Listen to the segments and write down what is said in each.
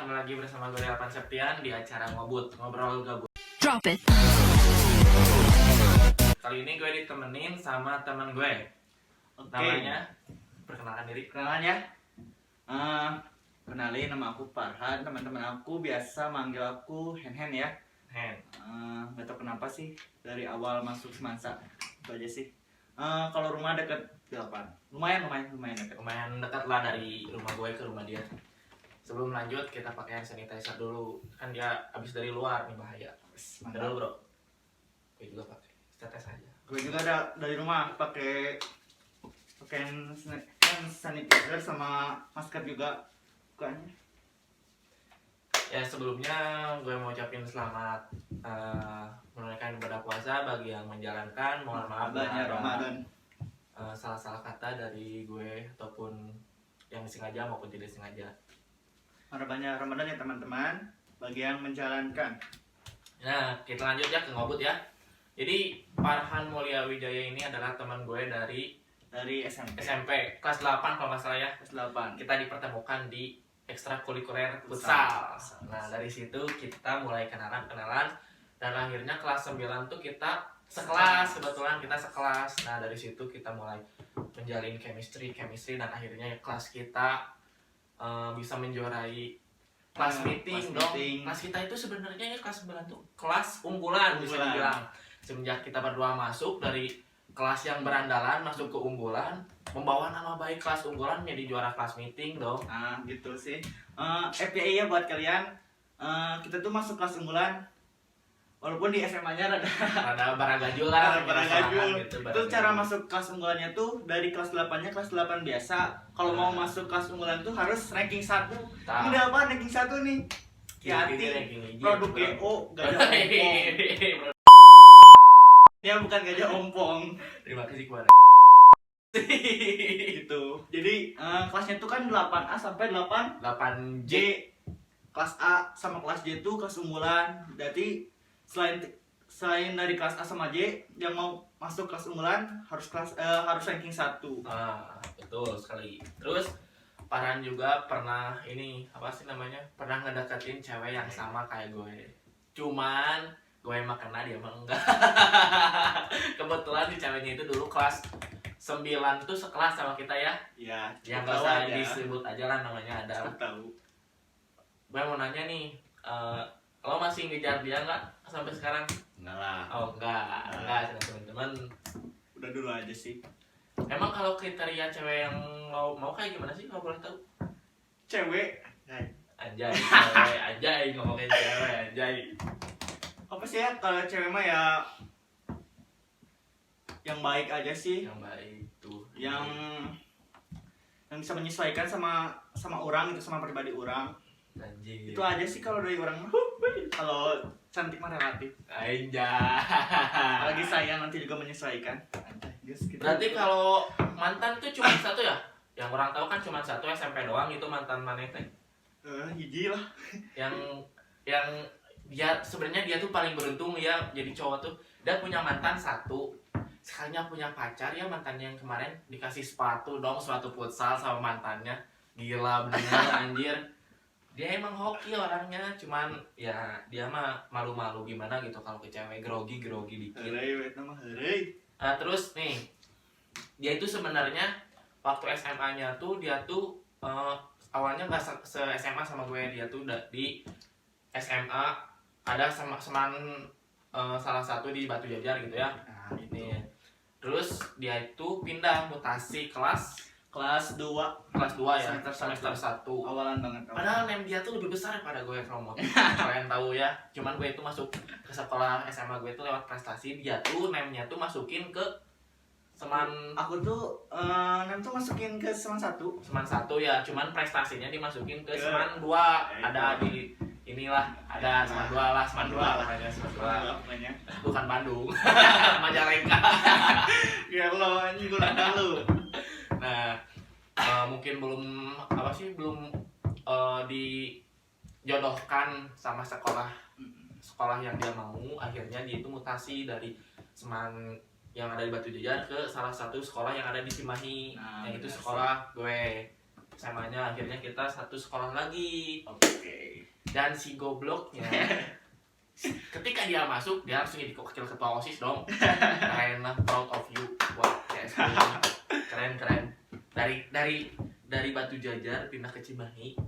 kembali lagi bersama gue Delpan Septian di acara Ngobrol Gabut. Drop it. Kali ini gue ditemenin sama teman gue. Oke. Namanya, perkenalkan diri. Kenalan ya. Kenalin, nama aku Farhan. Teman-teman aku biasa manggil aku Hen ya. Hen. Gak tau kenapa sih dari awal masuk Semansa itu aja sih. Kalau rumah deket 8. Lumayan deket. Lumayan dekat lah dari rumah gue ke rumah dia. Sebelum lanjut kita pakai hand sanitizer dulu. Kan dia habis dari luar nih, bahaya. Mantap. Dulu bro. Gue juga pakai. Tetes aja. Gue juga ada dari rumah pakai hand sanitizer sama masker juga bukannya. Ya sebelumnya gue mau ucapin selamat menunaikan ibadah puasa bagi yang menjalankan. Mohon maaf Kabarnya ada Ramadan. salah-salah kata dari gue ataupun yang disengaja maupun tidak sengaja. Harapannya Ramadan ya teman-teman bagi yang menjalankan. Nah kita lanjut ya ke ngobut ya. Jadi Farhan Mulia Wijaya ini adalah teman gue dari SMP kelas 8 kalau nggak salah ya. Kelas 8. Kita dipertemukan di ekstrakurikuler futsal. Nah dari situ kita mulai kenalan dan akhirnya kelas 9 tuh kita sekelas, kebetulan kita sekelas. Nah dari situ kita mulai menjalin chemistry dan akhirnya kelas kita bisa menjuarai kelas meeting dong. Kelas kita itu sebenarnya ya kelas 9 tuh kelas unggulan bisa dibilang. Semenjak kita berdua masuk dari kelas yang berandalan masuk ke unggulan, membawa nama baik kelas unggulan menjadi juara kelas meeting dong. Gitu sih. FYI ya buat kalian, kita tuh masuk kelas unggulan walaupun di SMA-nya Ada baragajul lah, baragajul. gitu, Itu cara masuk kelas unggulannya tuh dari kelas 8-nya kelas 8 biasa. Kalau mau masuk kelas unggulan tuh harus ranking 1. Ini udah apa ranking 1 nih? Hati produk GO gajah ompong. Ya bukan gajah ompong. Terima kasih kepada Gitu. Jadi kelasnya tuh kan 8A sampai 8J. Kelas A sama kelas J tuh kelas unggulan. Berarti selain dari kelas A sama J yang mau masuk kelas unggulan harus ranking 1. Betul sekali. Terus Farhan juga pernah pernah ngedeketin cewek yang sama kayak gue. Cuman gue emang kena, dia emang enggak. Kebetulan si ceweknya itu dulu kelas 9 tuh sekelas sama kita ya. Iya. Yang gak usah disebut aja lah namanya ada. Tahu. Gue mau nanya nih, lo masih ngejar dia nggak sampai sekarang? Enggak lah. Oh enggak teman-teman. Udah dulu aja sih. Emang kalau kriteria cewek yang lo mau kayak gimana sih kalau boleh tahu? Cewek. Anjay, cewek, anjay, ngomongin cewek, anjay. Apa sih ya kalau cewek mah ya yang baik aja sih. Yang baik tuh. Yang bisa menyesuaikan sama orang itu, sama pribadi orang. Anjir. Itu aja sih kalau dari orang mah. Kalau cantik mah relatif. Anjay. Lagi sayang nanti juga menyesuaikan. Berarti kalau mantan tuh cuma satu ya? Yang orang tahu kan cuma satu, SMP doang itu mantan maneh teh. Hiji lah. Yang dia sebenarnya dia tuh paling beruntung ya jadi cowok tuh. Dia punya mantan satu. Sekalinya punya pacar ya, mantannya yang kemarin dikasih sepatu futsal sama mantannya. Gila bener anjir. Dia emang hoki orangnya, cuman ya dia mah malu-malu gimana gitu kalau ke cewek, grogi dikit. Terus nih, dia itu sebenarnya waktu SMA-nya tuh dia tuh awalnya nggak se-SMA sama gue. Dia tuh di SMA ada salah satu di Batu Jajar gitu ya. Ini. Terus dia itu pindah mutasi kelas 2 ya, semester 1. Awalan banget. Padahal name dia tuh lebih besar daripada gue kalau mau kalian tahu ya. Cuman gue itu masuk ke sekolah SMA gue itu lewat prestasi. Dia tuh name-nya tuh masukin ke Aku tuh name tuh masukin ke Seman 1 ya, cuman prestasinya dimasukin ke Seman 2. Ada di inilah, ada Seman 2 lah, Seman 2 namanya, Seman 2. Bukan Bandung. Majalengka. Ya lo anjing gue nggak tahu. Nah, mungkin belum dijodohkan sama sekolah yang dia mau. Akhirnya dia itu mutasi dari Seman yang ada di Batu Jajar ke salah satu sekolah yang ada di Cimahi, yang itu sekolah gue. SMA-nya akhirnya kita satu sekolah lagi. Oke. Dan si gobloknya ketika dia masuk dia langsung jadi wakil ketua OSIS dong. Keren lah, proud of you. Wah, yes, keren. Dari Batu Jajar pindah ke Cimahi.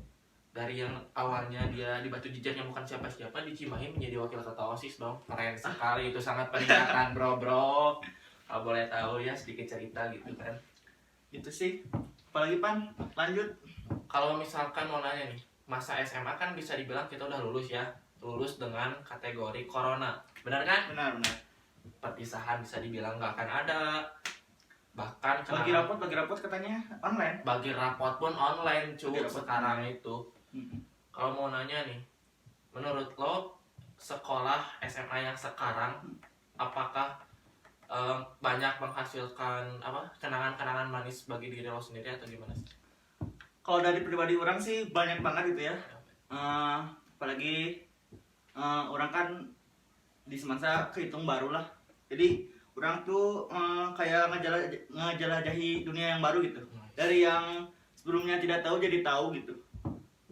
Dari yang awalnya dia di Batu Jajar yang bukan siapa-siapa, di Cimahi menjadi wakil ketua OSIS dong. Keren sekali, itu sangat peningkatan bro. Kalau boleh tahu ya sedikit cerita gitu kan. Gitu sih. Apalagi Pan, lanjut. Kalau misalkan mau nanya nih, masa SMA kan bisa dibilang kita udah lulus ya. Lulus dengan kategori corona. Benar kan? Benar. Perpisahan bisa dibilang nggak akan ada. Bahkan Bagi rapot katanya online. bagi rapot pun online cuy Bagi rapot sekarang itu. Kalau mau nanya nih, menurut lo sekolah SMA yang sekarang apakah banyak menghasilkan kenangan-kenangan manis bagi diri lo sendiri atau gimana sih? Kalau dari pribadi orang sih banyak banget gitu ya. Apalagi orang kan di semasa kehitung baru lah. Jadi orang tuh kayak ngejelajahi dunia yang baru gitu. Dari yang sebelumnya tidak tahu jadi tahu gitu.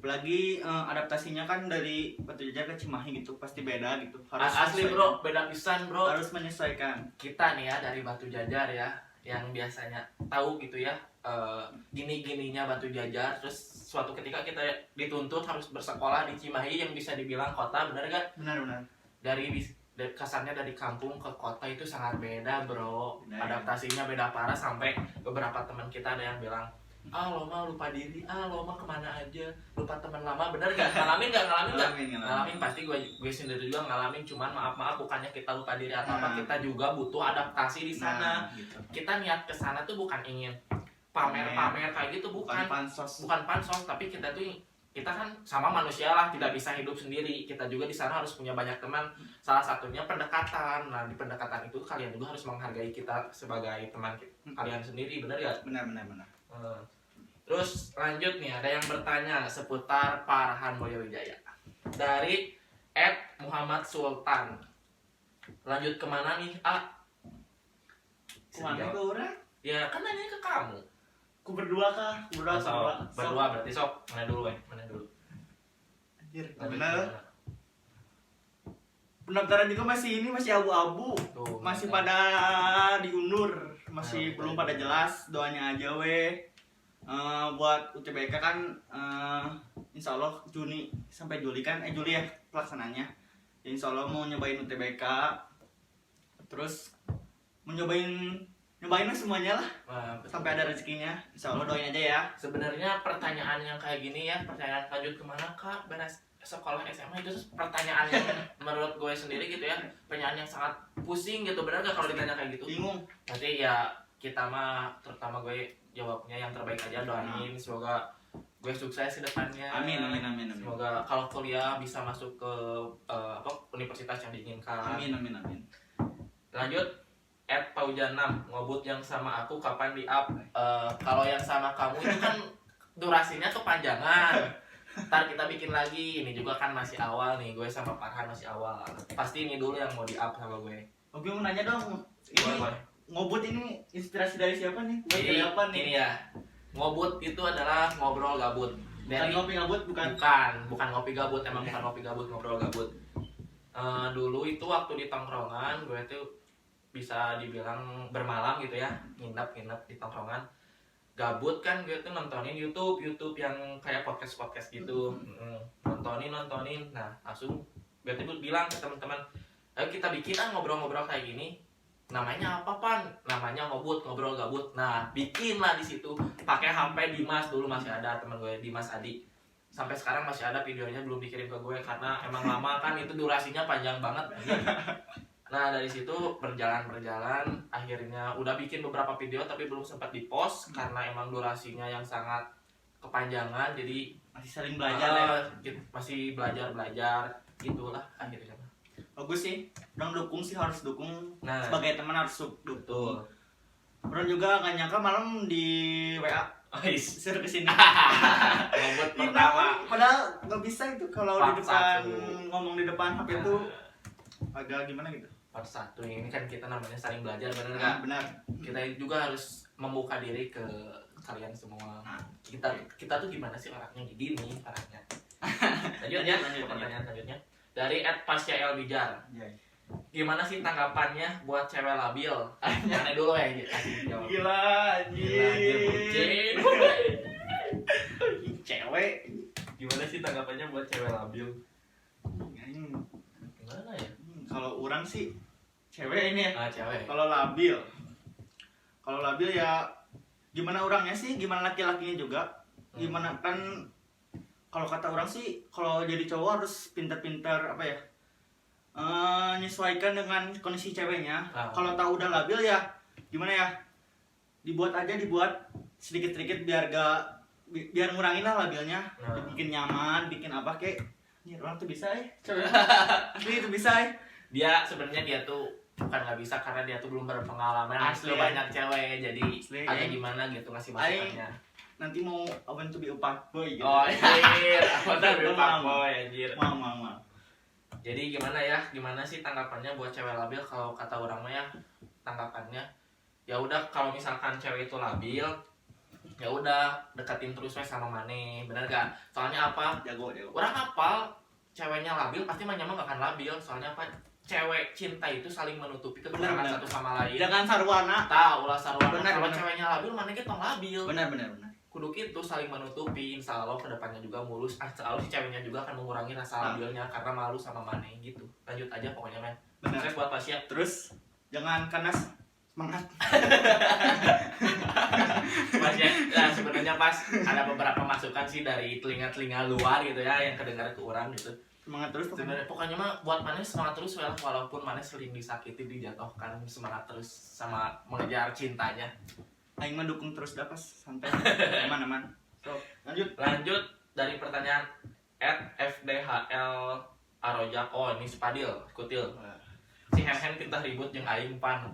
Apalagi adaptasinya kan dari Batu Jajar ke Cimahi gitu, pasti beda gitu. Asli bro, beda pisan bro. Harus menyesuaikan. Kita nih ya dari Batu Jajar ya, yang biasanya tahu gitu ya gini-gininya Batu Jajar, terus suatu ketika kita dituntut harus bersekolah di Cimahi yang bisa dibilang kota, bener gak? Benar. Dari kasarnya dari kampung ke kota itu sangat beda bro. Benar. Adaptasinya beda parah, sampai beberapa teman kita ada yang bilang, lo mah lupa diri, lo mah kemana aja, lupa teman lama. Bener gak? Ngalamin gak? Ngalamin pasti gue sendiri juga ngalamin. Cuman maaf bukannya kita lupa diri atau apa, kita juga butuh adaptasi di sana. Gitu. Kita niat ke sana tuh bukan ingin pamer kayak gitu, bukan pansos, tapi kita kan sama manusia lah, tidak bisa hidup sendiri. Kita juga di sana harus punya banyak teman. Salah satunya pendekatan. Nah, di pendekatan itu kalian juga harus menghargai kita sebagai teman kalian sendiri, bener gak? Benar. Terus lanjut nih, ada yang bertanya seputar Farhan Boyowijaya dari @Muhammad Sultan. Lanjut kemana nih? Kemana ke orang? Ya kan nanya ke kamu. Ku berdua kah? Berdua berarti sok. Mana dulu? Anjir, Lanjut benar. kemana? Pendaftaran juga masih abu-abu. Tuh, Masih nah. pada diundur. Masih Nah, belum betul. pada jelas. Doanya aja weh. Buat UTBK kan insya Allah Juni sampai Juli kan Juli ya pelaksananya. Ya, insya Allah mau nyobain UTBK, terus mau nyobain lah semuanya lah Betul. sampai ada rezekinya. Insya Allah doain aja ya. Sebenarnya pertanyaan yang kayak gini ya, pertanyaan lanjut kemana kak beres sekolah SMA, itu pertanyaan yang menurut gue sendiri gitu ya, pertanyaan yang sangat pusing gitu. Benar gak kalau ditanya kayak gitu? Bingung. Nanti ya kita mah, terutama gue jawabnya yang terbaik aja, doain semoga gue sukses ke depannya. Amin. Semoga kalau kuliah bisa masuk ke universitas yang diinginkan. Amin. Lanjut, @paujan6, ngobut yang sama aku kapan di up? Kalau yang sama kamu itu kan durasinya kepanjangan. Ntar kita bikin lagi, ini juga kan masih awal nih, gue sama Farhan masih awal. Pasti ini dulu yang mau di up sama gue. Oke, mau nanya dong. Ini Boleh. ngobut ini inspirasi dari siapa nih? Buat Jadi dari apa nih? ini ya, ngobut itu adalah ngobrol gabut. Bukan ngopi ngabut, bukan. Bukan ngopi gabut, emang bukan ngopi gabut, ngobrol gabut. Dulu itu waktu di tongkrongan, gue tuh bisa dibilang bermalam gitu ya, nginep di tongkrongan. Gabut kan, gue tuh nontonin YouTube yang kayak podcast gitu. Nontonin. Nah, langsung gue tuh bilang ke teman-teman, ayo kita bikin ngobrol-ngobrol kayak gini. Namanya apa Pan? Namanya ngobrol gabut. Nah, bikinlah di situ. Pakai HP Dimas, dulu masih ada teman gue, Dimas Adi. Sampai sekarang masih ada videonya, belum dikirim ke gue karena emang lama kan, itu durasinya panjang banget. Nah, dari situ berjalan, akhirnya udah bikin beberapa video tapi belum sempat dipost karena emang durasinya yang sangat kepanjangan. Jadi Masih saling belajar ya. masih belajar gitulah akhirnya. Bagus sih. Orang dukung sih, harus dukung. Nah, Sebagai teman harus dukung. betul. Orang juga gak nyangka malam di WA Guys, suruh kesini. ngobot Ini pertama. padahal nggak bisa itu kalau di Part depan 1. ngomong di depan HP itu agak gimana gitu. Part 1 ini kan kita namanya saling belajar, bener Nah, nggak? benar. Kita juga harus membuka diri ke kalian semua. Nah, Kita tuh gimana sih orangnya gini orangnya. Lanjutnya, pertanyaan selanjutnya dari @pasya_elbijar. Iya. Gimana sih tanggapannya buat cewek labil? Mana dulu ya kasih jawab. Gila Gila, anjir, anjir. bucin. Cewek. Gimana sih tanggapannya buat cewek labil? Gimana ya? Kalau orang sih cewek ini ya. Cewek. Kalau labil ya gimana orangnya sih, gimana laki-lakinya juga. Gimana kan kalau kata orang sih kalau jadi cowok harus pintar-pintar apa ya? Menyesuaikan dengan kondisi ceweknya. Kalau tahu udah labil ya gimana ya? Dibuat sedikit-sedikit biar ngurangin lah labilnya. Bikin nyaman, bikin apa kek. Nih orang tuh bisa cewek. Asli itu bisa Dia sebenarnya dia tuh bukan nggak bisa karena dia tuh belum berpengalaman. Asli. Banyak cewek jadi Asli, agak gimana gitu ngasih masukannya. Nanti mau open to be a fuckboy gitu. Oh anjir, apa tuh fuckboy anjir. Mau. Jadi gimana sih tanggapannya buat cewek labil? Kalau kata orang mah ya tanggapannya ya udah kalau misalkan cewek itu labil ya udah deketin terus wes sama maneh, bener gak? Soalnya apa? Jago. Orang apal ceweknya labil pasti mah gak akan labil. Soalnya apa? Cewek cinta itu saling menutupi kekurangan satu sama lain. Jangan sarwana. Tahu lah sarwana. Kalau Bener. ceweknya labil maneh ge tong labil. Benar. Kudu gitu saling menutupi, insya Allah kedepannya juga mulus. Insya Allah si ceweknya juga akan mengurangi rasa labilnya karena malu sama maneh gitu. Lanjut aja pokoknya men. Benar. Sukses buat Pasya. Terus jangan kanas, semangat. Pasya, nah sebenarnya pas ada beberapa masukan sih dari telinga-telinga luar gitu ya yang kedengar ke orang gitu. Semangat terus Sebenarnya pokoknya mah buat maneh semangat terus ya, walaupun maneh sering disakiti, dijatuhkan, semangat terus sama mengejar cintanya. Aing mah dukung terus dah pas santai. Aman. So, lanjut dari pertanyaan @fdhl Arojak. Oh ini Spadil, Kutil. Si Hen kita ribut jeung aing pan.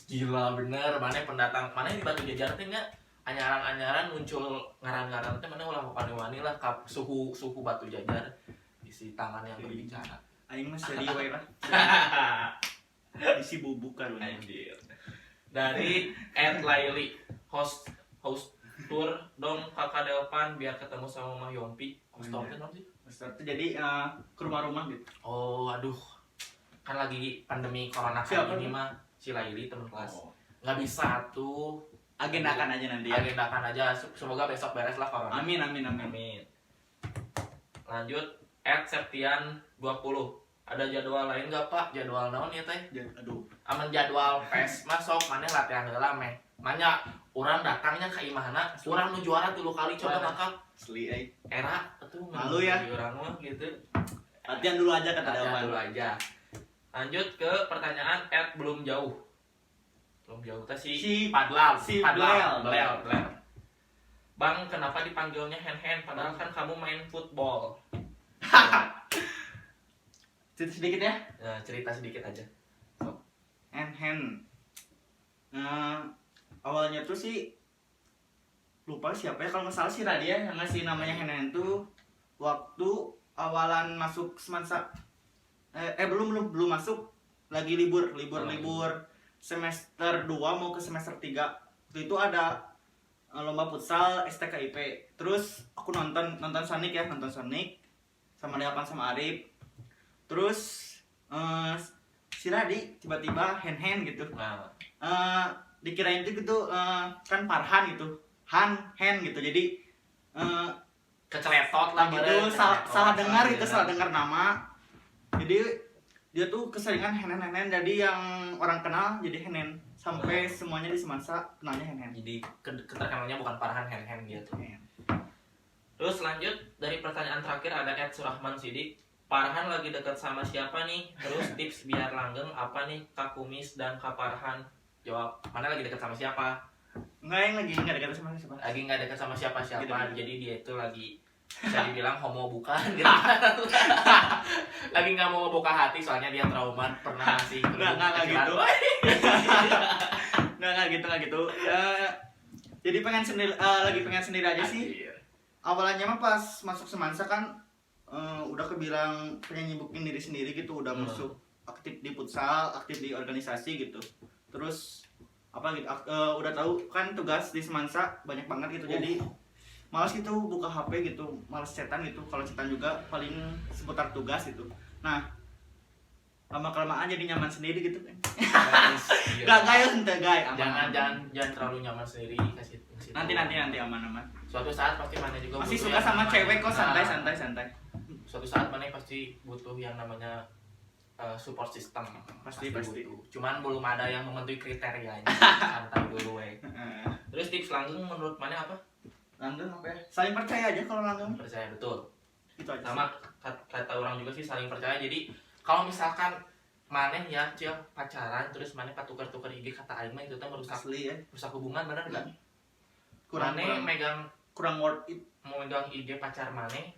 Gila bener, mana pendatang, mana di Batu Jajar teh nya anyaran-anyaran muncul ngaran-ngaran teh mana ulah wani lah kap suhu Batu Jajar isi tangan yang berbicara. Aing mah jadi wae lah. Isi bubuk kan Anjir. Dari @laili host tour dong kakak Delpan biar ketemu sama Mah Yompi. Host tour kan sih? Host tour tuh jadi ke rumah-rumah gitu. Oh aduh, kan lagi pandemi corona kayak gini mah si Laili teman kelas nggak bisa tuh. Agendakan aja nanti ya. Agendakan aja, semoga besok beres lah corona. Amin. Lanjut @septian 20. Ada jadwal lain nggak Pak? Jadwal naon ya teh? Aduh. Aman jadwal PES masuk mana latihan heula meh. Manya urang datangnya ka imahna, urang nu juara 3 kali coba maka Asli era atuh malu ya urang mah gitu. Latihan dulu aja kata Latihan Dawan. dulu aja. Lanjut ke pertanyaan belum jauh. Belum jauh teh si Padlal. Belel. Bang, kenapa dipanggilnya Hen padahal kan kamu main football? Cerita sedikit ya. Cerita sedikit aja. Hen. Awalnya tuh sih lupa siapa ya, kalau nggak salah si Radia yang ngasih namanya Hen tuh waktu awalan masuk semansa. Belum masuk, lagi libur semester 2 mau ke semester 3. Waktu itu ada lomba futsal STKIP. Terus aku nonton Sonic sama Deapan sama Arif. Terus si Radi tiba-tiba Hen gitu. Dikirain itu gitu kan Farhan gitu. Hen gitu. Jadi keceletot lah gitu, salah dengar nama. Jadi dia tuh keseringan Hen jadi yang orang kenal jadi Hen sampai semuanya di Semansa kenalnya Hen. Jadi keterkenalnya bukan Farhan Hen gitu. Terus lanjut dari pertanyaan terakhir ada @surahman Sidik. Farhan lagi dekat sama siapa nih? Terus tips biar langgeng apa nih Kak Kumis dan Kak Farhan? Jawab, mana lagi dekat sama siapa? Lagi nggak dekat sama siapa. Lagi nggak dekat sama siapa. Gitu. Jadi dia itu lagi bisa dibilang homo bukan gitu. Lagi nggak mau buka hati soalnya dia trauma pernah ngasih nggak gitu. nggak gitu. Jadi lagi pengen sendiri aja sih. Awalnya mah pas masuk Semansa kan udah kebilang pengen nyibukin diri sendiri gitu, udah masuk aktif di futsal, aktif di organisasi gitu. Terus apa gitu udah tahu kan tugas di Semansa banyak banget gitu, jadi malas gitu buka HP gitu, malas chatan gitu. Kalau chatan juga paling seputar tugas gitu. Nah, lama kelamaan jadi nyaman sendiri gitu kan. Gak kayak ente guys, jangan terlalu nyaman sendiri, kasih nanti aman. Suatu saat pasti mana juga Masih butuh suka yang sama namanya- cewek kok, santai. Suatu saat mana pasti butuh yang namanya support system, Pasti. butuh. Cuman belum ada yang memenuhi kriterianya. Santai dulu Terus tips langgeng menurut mana apa? Langgeng apa ya? Saling percaya aja kalau langgeng. Percaya, betul. Gitu aja. Sama kata orang juga sih saling percaya. Jadi kalau misalkan maneh ya Cil pacaran terus maneh tukar-tukar IG kata aing mah itu teh merusak Asli ya. hubungan, bener enggak? Kurang Maneh worth it. mau megang IG pacar maneh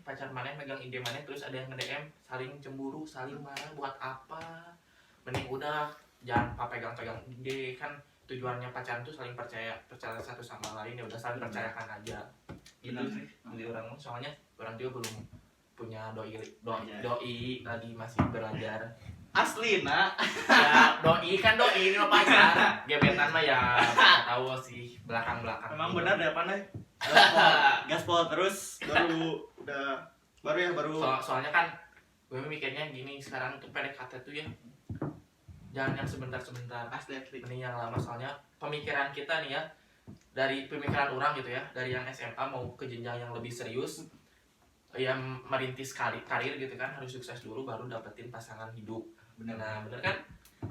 megang IG maneh terus ada yang nge-DM saling cemburu, saling marah buat apa? Mending udah jangan pegang-pegang IG, kan tujuannya pacaran tuh saling percaya satu sama lain, ya udah saling percayakan aja. Gitu Benar sih. Jadi orang soalnya orang juga belum punya doi Iya. lagi masih belajar. Asli nak. Ya doi ini mah pacar, gebetan mah ya nggak tahu sih belakang. Emang benar deh apa nih? Gaspol terus baru. Soalnya kan gue mikirnya gini, sekarang tuh PDKT tuh ya jangan yang sebentar Asli. mending yang lama. Soalnya pemikiran kita nih ya, dari pemikiran orang gitu ya, dari yang SMA mau ke jenjang yang lebih serius, yang merintis karir gitu kan, harus sukses dulu baru dapetin pasangan hidup. Benar. Nah bener kan,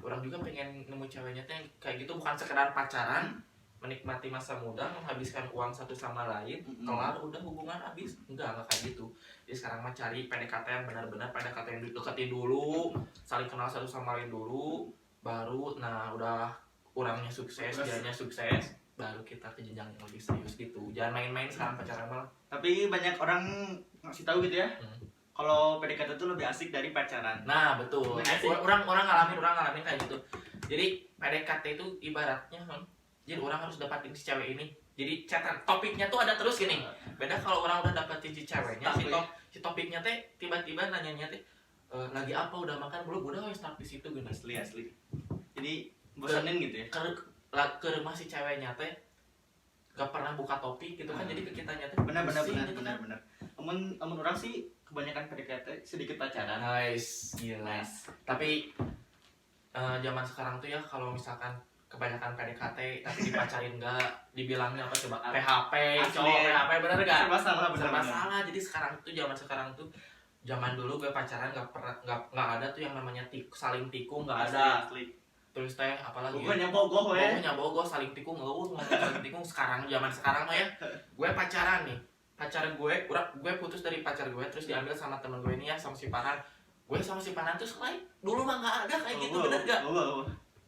orang juga pengen nemu ceweknya tuh yang kayak gitu, bukan sekedar pacaran, menikmati masa muda, menghabiskan uang satu sama lain, kelar udah hubungan habis. Enggak kayak gitu. Jadi sekarang mah cari PDKT yang benar-benar PDKT yang deketin dulu, saling kenal satu sama lain dulu, baru nah udah orangnya sukses, dianya sukses, baru kita ke jenjang yang lebih serius gitu. Jangan main-main sekarang pacaran malah. Tapi banyak orang ngasih tahu gitu ya. Kalau PDKT itu lebih asik dari pacaran. Nah betul. Orang ngalamin kayak gitu. Jadi PDKT itu ibaratnya jadi orang harus dapatin si cewek ini. Jadi chatan topiknya tuh ada terus gini. Beda kalau orang udah dapetin si ceweknya, si topiknya teh tiba-tiba nanyanya teh lagi apa, udah makan belum, udah start di situ gini. Asli. Jadi bosanin gitu ya. Ke rumah si ceweknya teh gak pernah buka topik gitu kan, jadi ke kitanya teh Benar. gitu kan. Amun orang sih kebanyakan PDKT sedikit pacaran. Nice, gila. Tapi zaman sekarang tuh ya kalau misalkan kebanyakan PDKT tapi dipacarin enggak, dibilangnya apa coba PHP, cowok PHP, bener gak? Serba salah. Jadi sekarang tuh zaman dulu gue pacaran nggak ada tuh yang namanya saling tikung, nggak ada. Asli. Terus teh apalagi? Pokoknya bogoh saling tikung, saling tikung. Zaman sekarang mah ya, gue pacaran nih, pacar gue putus dari pacar gue terus diambil sama temen gue ini ya, sama si Farhan. Gue sama si Farhan tuh selain dulu mah nggak ada kayak gitu, bener gak?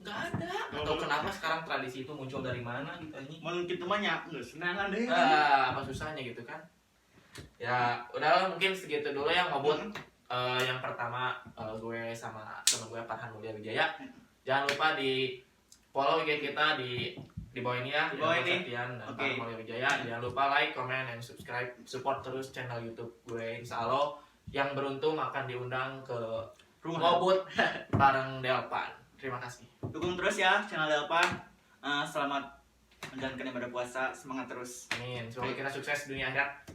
Nggak ada. Atau kenapa sekarang tradisi itu muncul dari mana gitu ini? Mun kitu mah nya geus senangan deh. Apa susahnya gitu kan? Ya udah mungkin segitu dulu ya ngobot. Yang pertama gue sama temen gue Farhan Mulia Wijaya. Jangan lupa di follow IG kita di bawah ini ya. Di bawah ini. Dan Farhan Mulia Wijaya. Jangan lupa like, comment, dan subscribe. Support terus channel YouTube gue. Insya Allah yang beruntung akan diundang ke Rumah ngobot bareng Delpan. Terima kasih. Dukung terus ya channel Delpan. Selamat menjalankan ibadah puasa, semangat terus. Amin. Semoga kita sukses dunia akhirat.